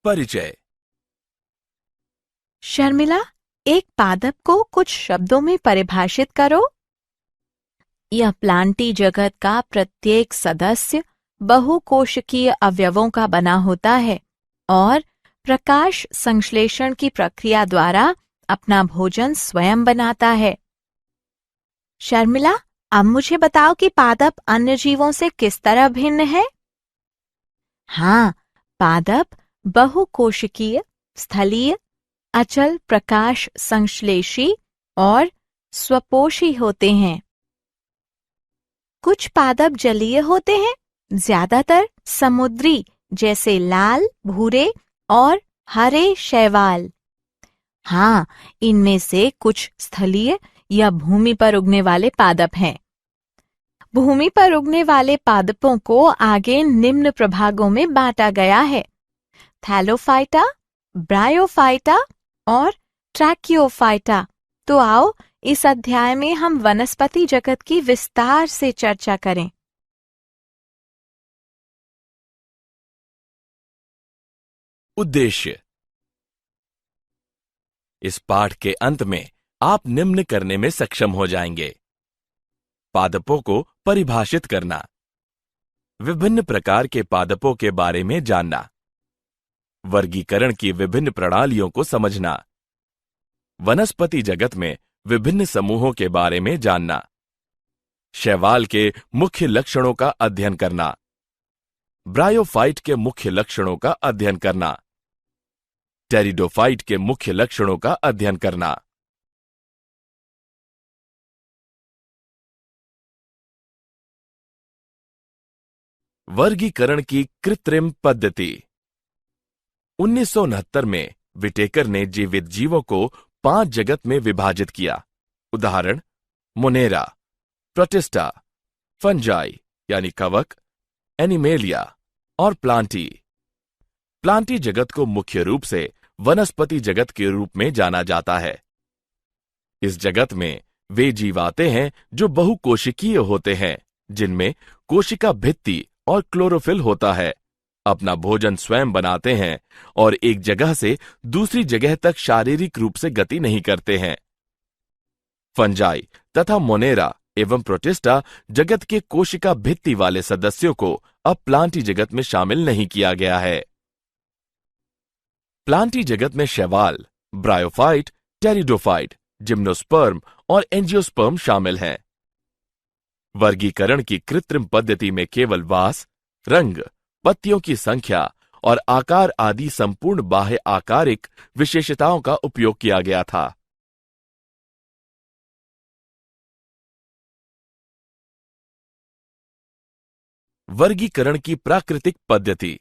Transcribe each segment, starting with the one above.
परिचय। शर्मिला, एक पादप को कुछ शब्दों में परिभाषित करो। यह प्लांटी जगत का प्रत्येक सदस्य बहुकोशिकीय अवयवों का बना होता है और प्रकाश संश्लेषण की प्रक्रिया द्वारा अपना भोजन स्वयं बनाता है। शर्मिला, अब मुझे बताओ कि पादप अन्य जीवों से किस तरह भिन्न है? हाँ, पादप बहुकोशिकीय, स्थलीय, अचल प्रकाश संश्लेषी और स्वपोषी होते हैं। कुछ पादप जलीय होते हैं, ज्यादातर समुद्री, जैसे लाल, भूरे और हरे शैवाल। हाँ, इनमें से कुछ स्थलीय या भूमि पर उगने वाले पादप हैं। भूमि पर उगने वाले पादपों को आगे निम्न प्रभागों में बांटा गया है: थैलोफाइटा, ब्रायोफाइटा और ट्रैकियोफाइटा। तो आओ इस अध्याय में हम वनस्पति जगत की विस्तार से चर्चा करें। उद्देश्य। इस पाठ के अंत में आप निम्न करने में सक्षम हो जाएंगे: पादपों को परिभाषित करना, विभिन्न प्रकार के पादपों के बारे में जानना, वर्गीकरण की विभिन्न प्रणालियों को समझना, वनस्पति जगत में विभिन्न समूहों के बारे में जानना, शैवाल के मुख्य लक्षणों का अध्ययन करना, ब्रायोफाइट के मुख्य लक्षणों का अध्ययन करना, टेरिडोफाइट के मुख्य लक्षणों का अध्ययन करना। वर्गीकरण की कृत्रिम पद्धति। 1969 में विटेकर ने जीवित जीवों को 5 जगत में विभाजित किया। उदाहरण: मोनेरा, प्रोटिस्टा, फंजाई यानी कवक, एनिमेलिया और प्लांटी। प्लांटी जगत को मुख्य रूप से वनस्पति जगत के रूप में जाना जाता है। इस जगत में वे जीव आते हैं जो बहुकोशिकीय होते हैं, जिनमें कोशिका भित्ति और क्लोरोफिल होता है, अपना भोजन स्वयं बनाते हैं और एक जगह से दूसरी जगह तक शारीरिक रूप से गति नहीं करते हैं। फंजाई तथा मोनेरा एवं प्रोटिस्टा जगत के कोशिका भित्ति वाले सदस्यों को अब प्लांटी जगत में शामिल नहीं किया गया है। प्लांटी जगत में शैवाल, ब्रायोफाइट, टेरिडोफाइट, जिम्नोस्पर्म और एंजियोस्पर्म शामिल हैं। वर्गीकरण की कृत्रिम पद्धति में केवल वास, रंग, पत्तियों की संख्या और आकार आदि संपूर्ण बाह्य आकारिक विशेषताओं का उपयोग किया गया था। वर्गीकरण की प्राकृतिक पद्धति।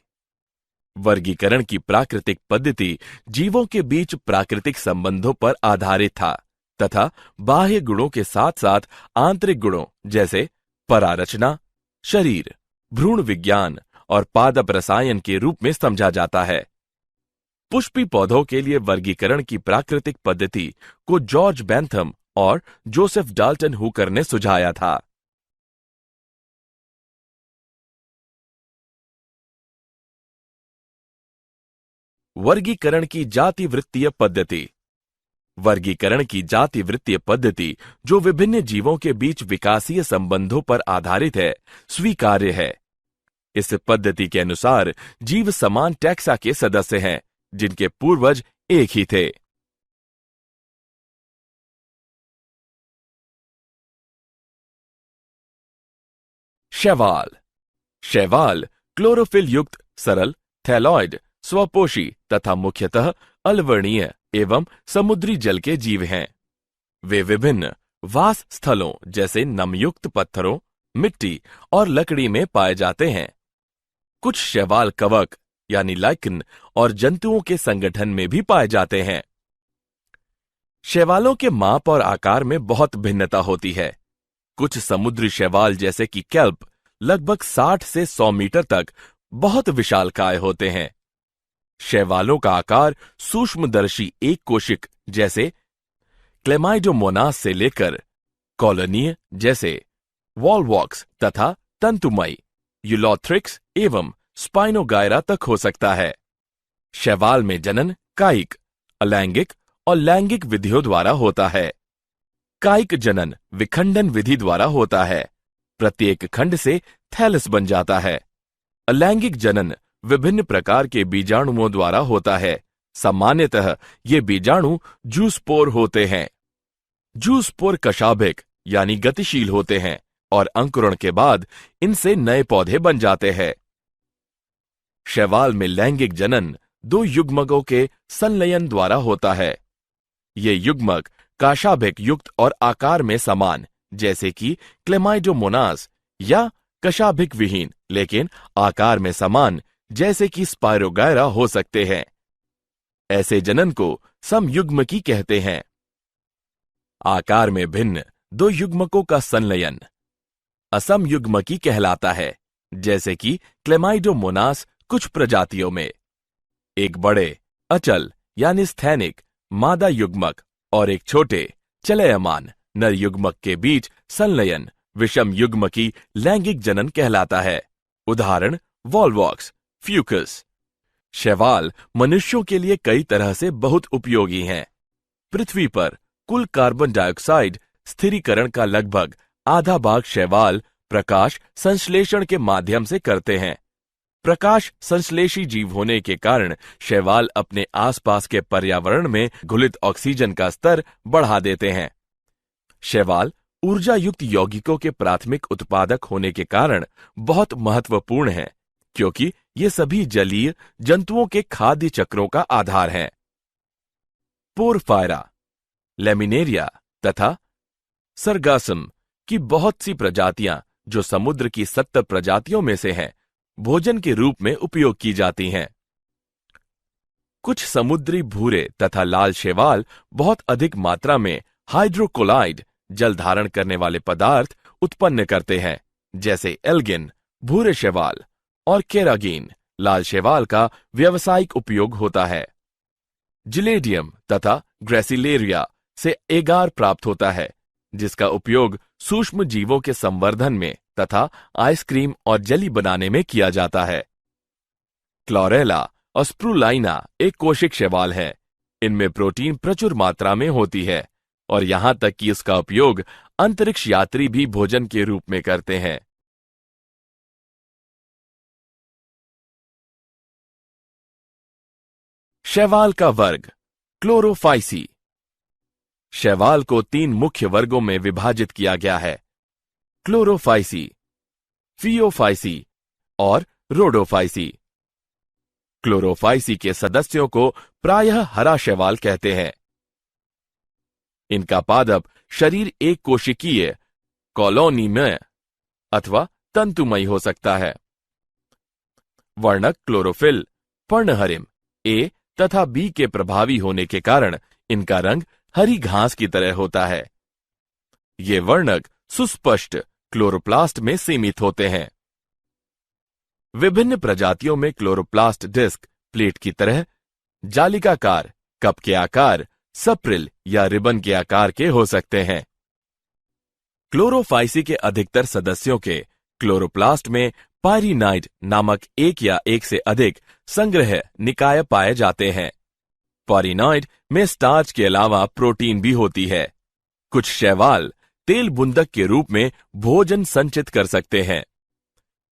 वर्गीकरण की प्राकृतिक पद्धति जीवों के बीच प्राकृतिक संबंधों पर आधारित था तथा बाह्य गुणों के साथ साथ आंतरिक गुणों जैसे परारचना, शरीर, भ्रूण विज्ञान और पादप रसायन के रूप में समझा जाता है। पुष्पी पौधों के लिए वर्गीकरण की प्राकृतिक पद्धति को जॉर्ज बेंथम और जोसेफ डाल्टन हुकर ने सुझाया था। वर्गीकरण की जातिवृत्तीय पद्धति। वर्गीकरण की जातिवृत्तीय पद्धति, जो विभिन्न जीवों के बीच विकासीय संबंधों पर आधारित है, स्वीकार्य है। इस पद्धति के अनुसार जीव समान टैक्सा के सदस्य हैं, जिनके पूर्वज एक ही थे। शैवाल। शैवाल क्लोरोफिल युक्त सरल, थैलॉइड, स्वपोषी तथा मुख्यतः अलवर्णीय एवं समुद्री जल के जीव हैं। वे विभिन्न वास स्थलों जैसे नमयुक्त पत्थरों, मिट्टी और लकड़ी में पाए जाते हैं। कुछ शैवाल कवक यानी लाइकन और जंतुओं के संगठन में भी पाए जाते हैं। शैवालों के माप और आकार में बहुत भिन्नता होती है। कुछ समुद्री शैवाल जैसे कि केल्प लगभग 60 से 100 मीटर तक बहुत विशालकाय होते हैं। शैवालों का आकार सूक्ष्मदर्शी एक कोशिक जैसे क्लेमाइडोमोनास से लेकर कॉलोनीय जैसे वॉलवॉक्स तथा तंतुमयी यूलोथ्रिक्स एवं स्पाइनोगायरा तक हो सकता है। शैवाल में जनन कायिक, अलैंगिक और लैंगिक विधियों द्वारा होता है। कायिक जनन विखंडन विधि द्वारा होता है। प्रत्येक खंड से थैलस बन जाता है। अलैंगिक जनन विभिन्न प्रकार के बीजाणुओं द्वारा होता है। सामान्यतः ये बीजाणु जूस्पोर होते हैं। जूस्पोर कशाभिक यानी गतिशील होते हैं और अंकुरण के बाद इनसे नए पौधे बन जाते हैं। शैवाल में लैंगिक जनन दो युग्मकों के संलयन द्वारा होता है। ये युग्मक कशाभिक युक्त और आकार में समान, जैसे कि क्लेमाइडोमोनास, या कशाभिक विहीन लेकिन आकार में समान, जैसे कि स्पायरोगायरा हो सकते हैं। ऐसे जनन को समयुग्मकी कहते हैं। आकार में भिन्न दो युग्मकों का संलयन असमयुग्मकी कहलाता है, जैसे कि क्लेमाइडोमोनास कुछ प्रजातियों में। एक बड़े अचल यानी स्थैनिक मादा युग्मक और एक छोटे चलयमान नर युग्मक के बीच संलयन विषम युग्मकी लैंगिक जनन कहलाता है। उदाहरण वॉलवॉक्स, फ्यूकस। शैवाल मनुष्यों के लिए कई तरह से बहुत उपयोगी हैं। पृथ्वी पर कुल कार्बन डाइऑक्साइड स्थिरीकरण का लगभग आधा भाग शैवाल प्रकाश संश्लेषण के माध्यम से करते हैं। प्रकाश संश्लेषी जीव होने के कारण शैवाल अपने आसपास के पर्यावरण में घुलित ऑक्सीजन का स्तर बढ़ा देते हैं। शैवाल ऊर्जा युक्त यौगिकों के प्राथमिक उत्पादक होने के कारण बहुत महत्वपूर्ण है, क्योंकि ये सभी जलीय जंतुओं के खाद्य चक्रों का आधार हैं। पोरफायरा, लेमिनेरिया तथा सरगासम की बहुत सी प्रजातियां, जो समुद्र की 70 प्रजातियों में से हैं, भोजन के रूप में उपयोग की जाती हैं। कुछ समुद्री भूरे तथा लाल शैवाल बहुत अधिक मात्रा में हाइड्रोकोलाइड जल धारण करने वाले पदार्थ उत्पन्न करते हैं, जैसे एल्गिन भूरे शैवाल और केरागिन लाल शैवाल का व्यावसायिक उपयोग होता है। जिलेडियम तथा ग्रेसिलेरिया से एगार प्राप्त होता है, जिसका उपयोग सूक्ष्म जीवों के संवर्धन में तथा आइसक्रीम और जेली बनाने में किया जाता है। क्लोरेला और स्प्रूलाइना एक कोशिक शैवाल है। इनमें प्रोटीन प्रचुर मात्रा में होती है और यहां तक कि इसका उपयोग अंतरिक्ष यात्री भी भोजन के रूप में करते हैं। शैवाल का वर्ग क्लोरोफाइसी। शैवाल को 3 मुख्य वर्गों में विभाजित किया गया है: क्लोरोफाइसी, फियोफाइसी और रोडोफाइसी। क्लोरोफाइसी के सदस्यों को प्रायः हरा शैवाल कहते हैं। इनका पादप शरीर एक कोशिकीय कॉलोनी में अथवा तंतुमयी हो सकता है। वर्णक क्लोरोफिल पर्णहरिम ए तथा बी के प्रभावी होने के कारण इनका रंग हरी घास की तरह होता है। ये वर्णक सुस्पष्ट क्लोरोप्लास्ट में सीमित होते हैं। विभिन्न प्रजातियों में क्लोरोप्लास्ट डिस्क प्लेट की तरह जालिकाकार, कप के आकार, सप्रिल या रिबन के आकार के हो सकते हैं। क्लोरोफाइसी के अधिकतर सदस्यों के क्लोरोप्लास्ट में पायरीनाइड नामक एक या एक से अधिक संग्रह निकाय पाए जाते हैं। पायरीनाइड में स्टार्च के अलावा प्रोटीन भी होती है। कुछ शैवाल तेल बुंदक के रूप में भोजन संचित कर सकते हैं।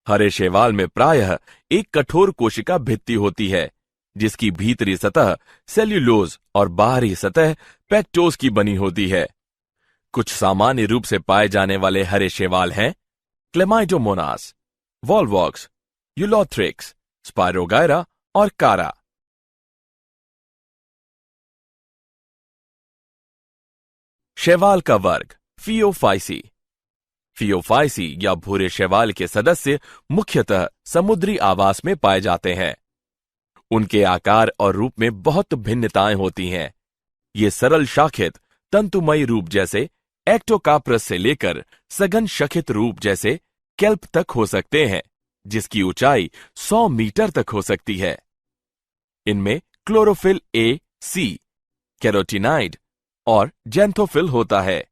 हरे शैवाल में प्रायः एक कठोर कोशिका भित्ति होती है, जिसकी भीतरी सतह सेल्यूलोज और बाहरी सतह पेक्टोज की बनी होती है। कुछ सामान्य रूप से पाए जाने वाले हरे शैवाल हैं क्लेमाइडोमोनास, वॉलवॉक्स, यूलोथ्रिक्स, स्पायरोगायरा और कारा। शैवाल का वर्ग फियोफाइसी। फियोफाइसी या भूरे शैवाल के सदस्य मुख्यतः समुद्री आवास में पाए जाते हैं। उनके आकार और रूप में बहुत भिन्नताएं होती हैं। ये सरल शाखित तंतुमयी रूप जैसे एक्टोकाप्रस से लेकर सघन शखित रूप जैसे केल्प तक हो सकते हैं, जिसकी ऊंचाई 100 मीटर तक हो सकती है। इनमें क्लोरोफिल ए, सी, कैरोटीनाइड और जैंथोफिल होता है।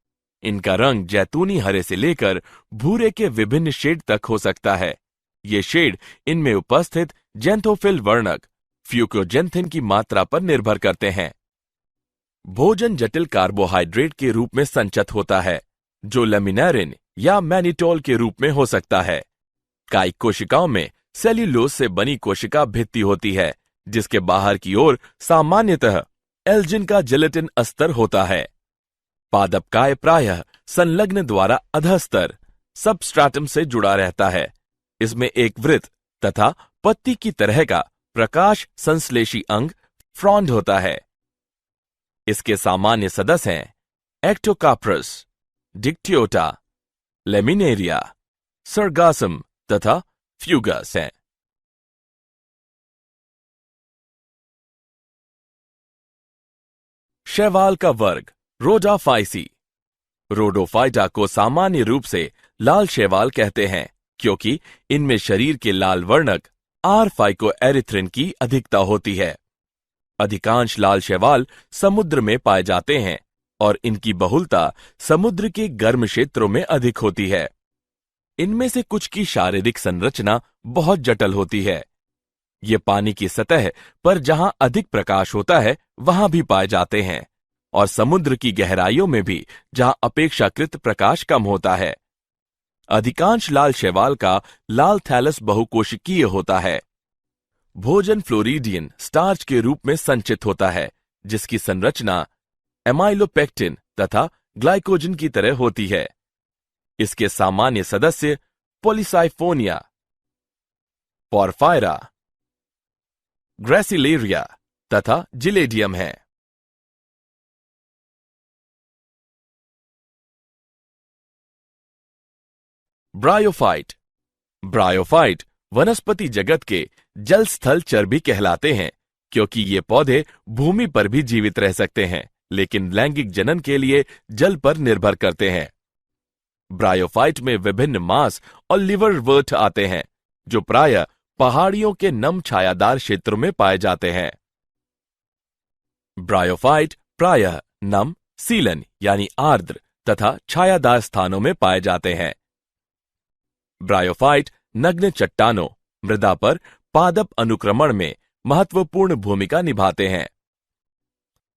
इनका रंग जैतूनी हरे से लेकर भूरे के विभिन्न शेड तक हो सकता है। ये शेड इनमें उपस्थित जैंथोफिल वर्णक फ्यूकोजेंथिन की मात्रा पर निर्भर करते हैं। भोजन जटिल कार्बोहाइड्रेट के रूप में संचित होता है, जो लेमिनेरिन या मैनिटोल के रूप में हो सकता है। कायिक कोशिकाओं में सेल्यूलोज से बनी कोशिका भित्ति होती है, जिसके बाहर की ओर सामान्यतः एल्जिन का जिलेटिन अस्तर होता है। पादपकाय प्रायः संलग्न द्वारा अधस्तर सबस्ट्राटम से जुड़ा रहता है। इसमें एक वृत्त तथा पत्ती की तरह का प्रकाश संश्लेषी अंग फ्रॉन्ड होता है। इसके सामान्य सदस्य हैं एक्टोकाप्रस, डिक्टियोटा, लेमिनेरिया, सरगासम तथा फ्यूगस हैं। शैवाल का वर्ग रोडाफाइसी। रोडोफाइटा को सामान्य रूप से लाल शैवाल कहते हैं, क्योंकि इनमें शरीर के लाल वर्णक R-फाइकोएरिथ्रिन की अधिकता होती है। अधिकांश लाल शैवाल समुद्र में पाए जाते हैं और इनकी बहुलता समुद्र के गर्म क्षेत्रों में अधिक होती है। इनमें से कुछ की शारीरिक संरचना बहुत जटिल होती है। ये पानी की सतह पर जहां अधिक प्रकाश होता है वहां भी पाए जाते हैं, और समुद्र की गहराइयों में भी जहां अपेक्षाकृत प्रकाश कम होता है। अधिकांश लाल शैवाल का लाल थैलस बहुकोशिकीय होता है। भोजन फ्लोरिडियन स्टार्च के रूप में संचित होता है, जिसकी संरचना एमाइलोपेक्टिन तथा ग्लाइकोजन की तरह होती है। इसके सामान्य सदस्य पोलिसाइफोनिया, पोरफायरा, ग्रेसिलेरिया तथा जिलेडियम है। ब्रायोफाइट। ब्रायोफाइट वनस्पति जगत के जल स्थल चर्बी कहलाते हैं, क्योंकि ये पौधे भूमि पर भी जीवित रह सकते हैं, लेकिन लैंगिक जनन के लिए जल पर निर्भर करते हैं। ब्रायोफाइट में विभिन्न मांस और लिवरवर्ट आते हैं, जो प्रायः पहाड़ियों के नम छायादार क्षेत्रों में पाए जाते हैं। ब्रायोफाइट प्रायः नम, सीलन यानी आर्द्र तथा छायादार स्थानों में पाए जाते हैं। ब्रायोफाइट नग्न चट्टानों, मृदा पर पादप अनुक्रमण में महत्वपूर्ण भूमिका निभाते हैं।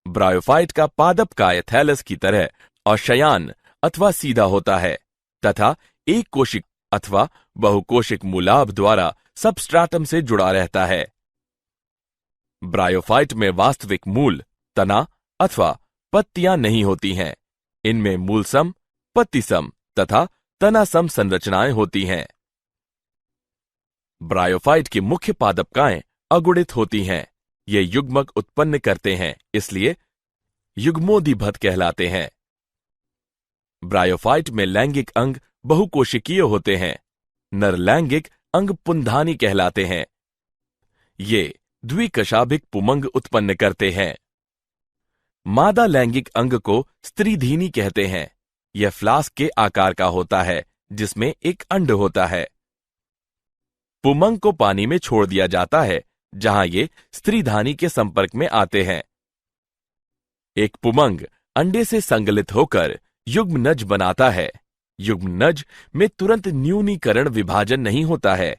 ब्रायोफाइट का पादपकाय थैलस की तरह और शयान अथवा सीधा होता है तथा एक कोशिक अथवा बहुकोशिक मूलाभ द्वारा सबस्ट्राटम से जुड़ा रहता है। ब्रायोफाइट में वास्तविक मूल, तना अथवा पत्तियां नहीं होती हैं। इनमें मूलसम, पत्तिसम तथा तनासम संरचनाएं होती हैं। ब्रायोफाइट की मुख्य पादपकाएं अगुणित होती हैं। ये युग्मक उत्पन्न करते हैं, इसलिए युग्मोदिभत कहलाते हैं। ब्रायोफाइट में लैंगिक अंग बहुकोशिकीय होते हैं। नर लैंगिक अंग पुंधानी कहलाते हैं। ये द्विकशाभिक पुमंग उत्पन्न करते हैं। मादा लैंगिक अंग को स्त्रीधीनी कहते हैं। यह फ्लास्क के आकार का होता है, जिसमें एक अंड होता है। पुमंग को पानी में छोड़ दिया जाता है, जहां ये स्त्रीधानी के संपर्क में आते हैं। एक पुमंग अंडे से संगलित होकर युग्मनज बनाता है। युग्मनज में तुरंत न्यूनीकरण विभाजन नहीं होता है।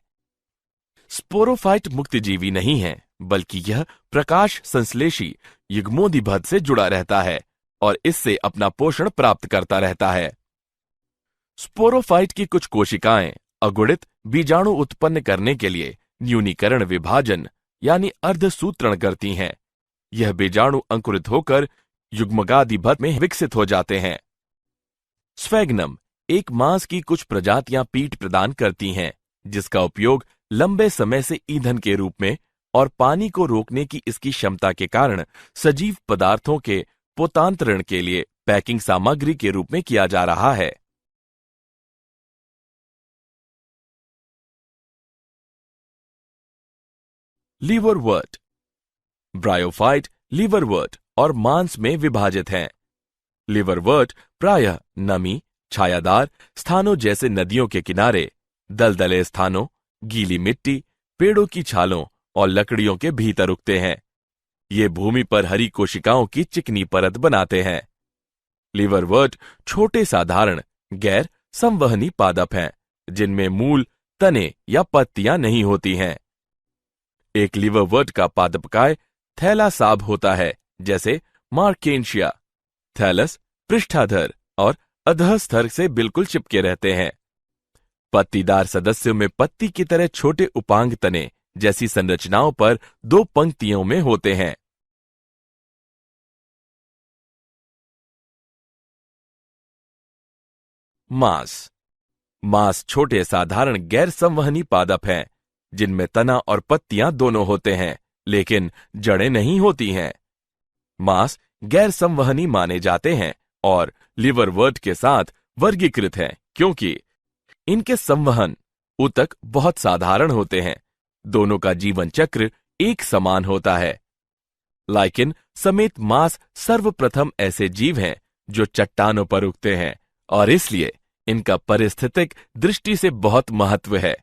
स्पोरोफाइट मुक्तजीवी नहीं है, बल्कि यह प्रकाश संश्लेषी युग्मोदिभत से जुड़ा रहता है और इससे अपना पोषण प्राप्त करता रहता है। स्पोरोफाइट की कुछ कोशिकाएं अगुणित बीजाणु उत्पन्न करने के लिए न्यूनीकरण विभाजन यानी अर्धसूत्रण करती हैं। यह बीजाणु अंकुरित होकर युग्मगादिभत में विकसित हो जाते हैं। स्फेग्नम एक मांस की कुछ प्रजातियां पीठ प्रदान करती हैं, जिसका उपयोग लंबे समय से ईंधन के रूप में और पानी को रोकने की इसकी क्षमता के कारण सजीव पदार्थों के पोतांतरण के लिए पैकिंग सामग्री के रूप में किया जा रहा है। लीवरवर्ट। ब्रायोफाइट लीवरवर्ट और मांस में विभाजित हैं। लीवरवर्ट प्रायः नमी, छायादार स्थानों जैसे नदियों के किनारे, दलदले स्थानों, गीली मिट्टी, पेड़ों की छालों और लकड़ियों के भीतर उगते हैं। ये भूमि पर हरी कोशिकाओं की चिकनी परत बनाते हैं। लीवरवर्ट छोटे साधारण गैर संवहनी पादप हैं, जिनमें मूल, तने या पत्तियां नहीं होती हैं। एक लिवरवर्ट का पादपकाय थैलासाब होता है, जैसे मार्केंशिया। थैलस पृष्ठाधर और अधःस्थर से बिल्कुल चिपके रहते हैं। पत्तीदार सदस्यों में पत्ती की तरह छोटे उपांग तने जैसी संरचनाओं पर 2 पंक्तियों में होते हैं। मांस छोटे साधारण गैर संवहनी पादप हैं, जिनमें तना और पत्तियां दोनों होते हैं, लेकिन जड़ें नहीं होती हैं। मांस गैर संवहनी माने जाते हैं और लिवरवर्ट के साथ वर्गीकृत हैं, क्योंकि इनके संवहन ऊतक बहुत साधारण होते हैं। दोनों का जीवन चक्र एक समान होता है। लाइकेन समेत मांस सर्वप्रथम ऐसे जीव हैं जो चट्टानों पर उगते हैं और इसलिए इनका पारिस्थितिक दृष्टि से बहुत महत्व है।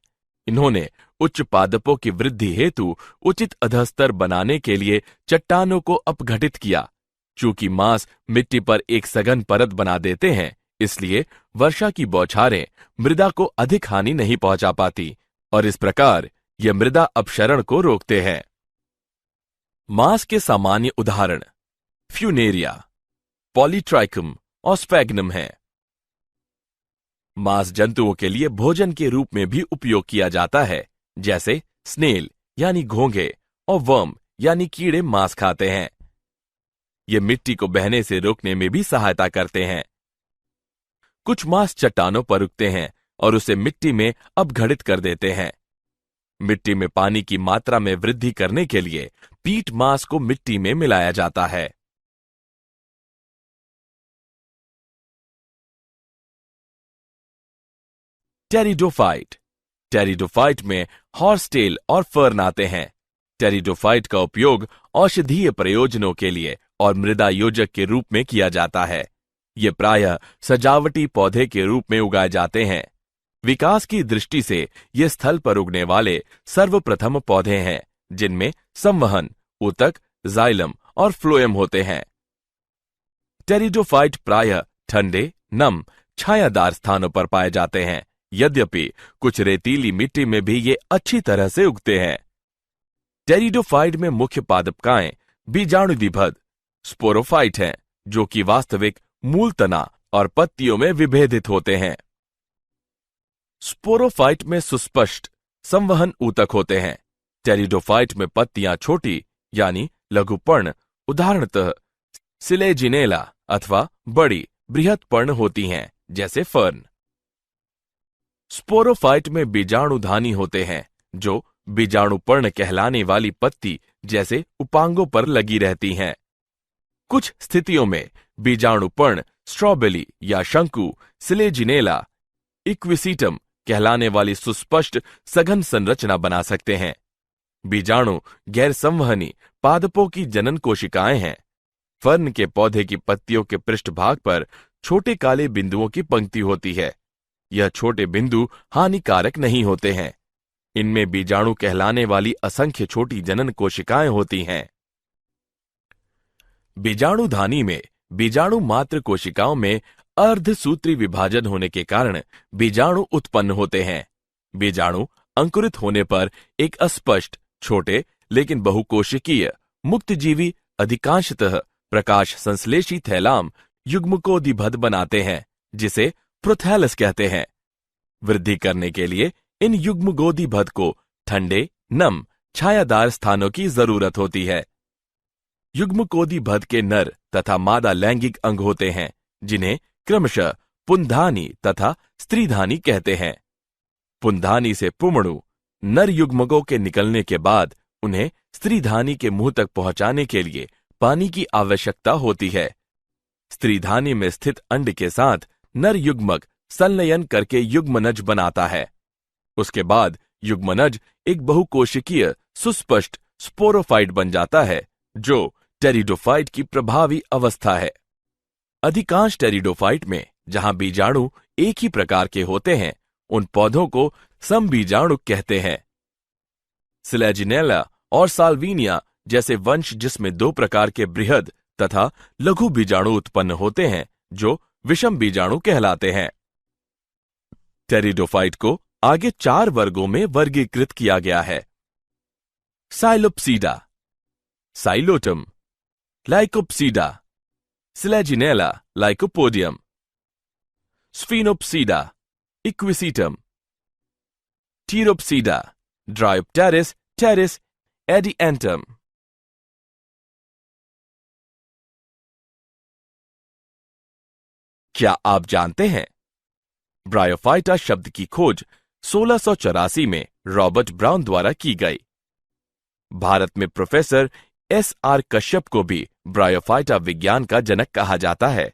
इन्होंने उच्च पादपों की वृद्धि हेतु उचित अधस्तर बनाने के लिए चट्टानों को अपघटित किया। चूंकि मांस मिट्टी पर एक सघन परत बना देते हैं, इसलिए वर्षा की बौछारें मृदा को अधिक हानि नहीं पहुंचा पाती और इस प्रकार ये मृदा अपक्षरण को रोकते हैं। मांस के सामान्य उदाहरण फ्यूनेरिया, पॉलीट्राइकम और स्फैग्नम हैं। मांस जंतुओं के लिए भोजन के रूप में भी उपयोग किया जाता है, जैसे स्नेल यानी घोंघे और वर्म यानी कीड़े मांस खाते हैं। ये मिट्टी को बहने से रोकने में भी सहायता करते हैं। कुछ मांस चट्टानों पर उगते हैं और उसे मिट्टी में अपघटित कर देते हैं। मिट्टी में पानी की मात्रा में वृद्धि करने के लिए पीट मांस को मिट्टी में मिलाया जाता है। टेरिडोफाइट में हॉर्सटेल और फर्न आते हैं। टेरिडोफाइट का उपयोग औषधीय प्रयोजनों के लिए और मृदा योजक के रूप में किया जाता है। ये प्रायः सजावटी पौधे के रूप में उगाए जाते हैं। विकास की दृष्टि से ये स्थल पर उगने वाले सर्वप्रथम पौधे हैं, जिनमें संवहन, ऊतक, जाइलम और फ्लोएम होते हैं। टेरिडोफाइट प्रायः ठंडे, नम, छायादार स्थानों पर पाए जाते हैं, यद्यपि कुछ रेतीली मिट्टी में भी ये अच्छी तरह से उगते हैं। टेरिडोफाइट में मुख्य पादपकाएं बीजाणुदिभद स्पोरोफाइट हैं, जो कि वास्तविक मूल तना और पत्तियों में विभेदित होते हैं। स्पोरोफाइट में सुस्पष्ट संवहन ऊतक होते हैं। टेरिडोफाइट में पत्तियां छोटी यानी लघुपर्ण, उदाहरणतः सिलेजिनेला अथवा बड़ी बृहत्पर्ण होती हैं, जैसे फर्न। स्पोरोफाइट में बीजाणुधानी होते हैं, जो बीजाणुपर्ण कहलाने वाली पत्ती जैसे उपांगों पर लगी रहती हैं। कुछ स्थितियों में बीजाणुपर्ण स्ट्रॉबेली या शंकु सिलेजिनेला इक्विसीटम कहलाने वाली सुस्पष्ट सघन संरचना बना सकते हैं। बीजाणु गैर संवहनी पादपों की जनन कोशिकाएं हैं। फर्न के पौधे की पत्तियों के पृष्ठभाग पर छोटे काले बिंदुओं की पंक्ति होती है। यह छोटे बिंदु हानिकारक नहीं होते हैं। इनमें बीजाणु कहलाने वाली असंख्य छोटी जनन कोशिकाएं होती हैं। बीजाणुधानी में बीजाणु मात्र कोशिकाओं में अर्धसूत्री विभाजन होने के कारण बीजाणु उत्पन्न होते हैं। बीजाणु अंकुरित होने पर एक अस्पष्ट, छोटे लेकिन बहुकोशिकीय, मुक्तजीवी, अधिकांशतः प्रकाश संश्लेषी थैलाम युग्मकोदिभद बनाते हैं, जिसे प्रोथैलस कहते हैं। वृद्धि करने के लिए इन युग्मकोदिभद को ठंडे, नम, छायादार स्थानों की जरूरत होती है। युग्मकोदिभद के नर तथा मादा लैंगिक अंग होते हैं, जिन्हें क्रमशः पुंधानी तथा स्त्रीधानी कहते हैं। पुंधानी से पुमणु नर युग्मकों के निकलने के बाद उन्हें स्त्रीधानी के मुंह तक पहुंचाने के लिए पानी की आवश्यकता होती है। स्त्रीधानी में स्थित अंड के साथ नर युग्मक संलयन करके युग्मनज बनाता है। उसके बाद युग्मनज एक बहुकोशिकीय सुस्पष्ट स्पोरोफाइट बन जाता है, जो टेरिडोफाइट की प्रभावी अवस्था है। अधिकांश टेरिडोफाइट में जहां बीजाणु एक ही प्रकार के होते हैं, उन पौधों को समबीजाणु कहते हैं। सिलेजिनेला और साल्विनिया जैसे वंश जिसमें 2 प्रकार के बृहद तथा लघु बीजाणु उत्पन्न होते हैं, जो विषम बीजाणु कहलाते हैं। टेरिडोफाइट को आगे 4 वर्गों में वर्गीकृत किया गया है। Psilopsida, Psilotum, Lycopsida, Selaginella Lycopodium, Sphenopsida, Equisetum, Pteropsida, Dryopteris, Pteris, Adiantum. क्या आप जानते हैं ब्रायोफाइटा शब्द की खोज 1684 में रॉबर्ट ब्राउन द्वारा की गई। भारत में प्रोफेसर S.R. कश्यप को भी ब्रायोफाइटा विज्ञान का जनक कहा जाता है।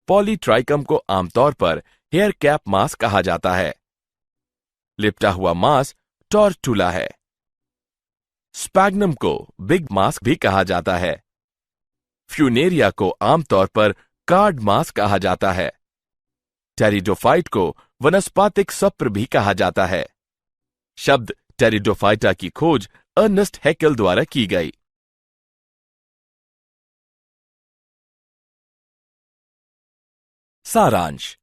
पॉलीट्राइकम को आमतौर पर हेयर कैप मास कहा जाता है। लिपटा हुआ मास टॉर्टुला है। स्पैग्नम को बिग मास भी कहा जाता है। फ्यूनेरिया को आमतौर पर कार्ड मास कहा जाता है। टेरिडोफाइट को वनस्पतिक सप्र भी कहा जाता है। शब्द टेरिडोफाइटा की खोज अर्नेस्ट हैकेल द्वारा की गई। सारांश।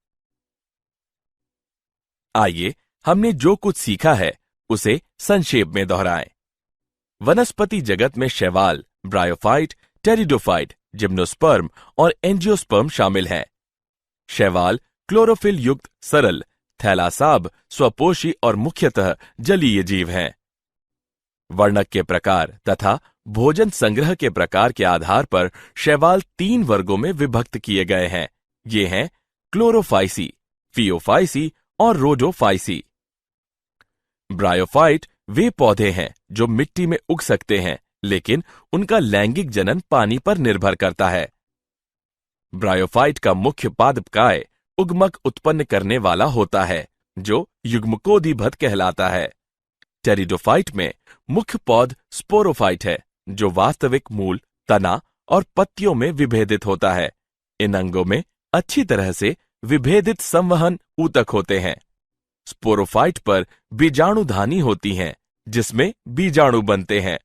आइए हमने जो कुछ सीखा है उसे संक्षेप में दोहराएं। वनस्पति जगत में शैवाल, ब्रायोफाइट, टेरिडोफाइट, जिम्नोस्पर्म और एंजियोस्पर्म शामिल हैं। शैवाल क्लोरोफिल युक्त सरल, थैलासाब, स्वपोषी और मुख्यतः जलीय जीव हैं। वर्णक के प्रकार तथा भोजन संग्रह के प्रकार के आधार पर शैवाल 3 वर्गों में विभक्त किए गए हैं। ये हैं क्लोरोफाइसी, फियोफाइसी और रोडोफाइसी। ब्रायोफाइट वे पौधे हैं जो मिट्टी में उग सकते हैं, लेकिन उनका लैंगिक जनन पानी पर निर्भर करता है। ब्रायोफाइट का मुख्य पादपकाय उगमक उत्पन्न करने वाला होता है, जो युग्मकोदिभद कहलाता है। टेरिडोफाइट में मुख्य पौध स्पोरोफाइट है, जो वास्तविक मूल, तना और पत्तियों में विभेदित होता है। इन अंगों में अच्छी तरह से विभेदित संवहन ऊतक होते हैं। स्पोरोफाइट पर बीजाणुधानी होती हैं, जिसमें बीजाणु बनते हैं।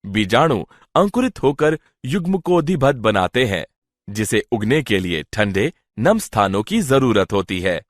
बीजाणु अंकुरित होकर युग्मकोदिभद बनाते हैं, जिसे उगने के लिए ठंडे, नम स्थानों की जरूरत होती है।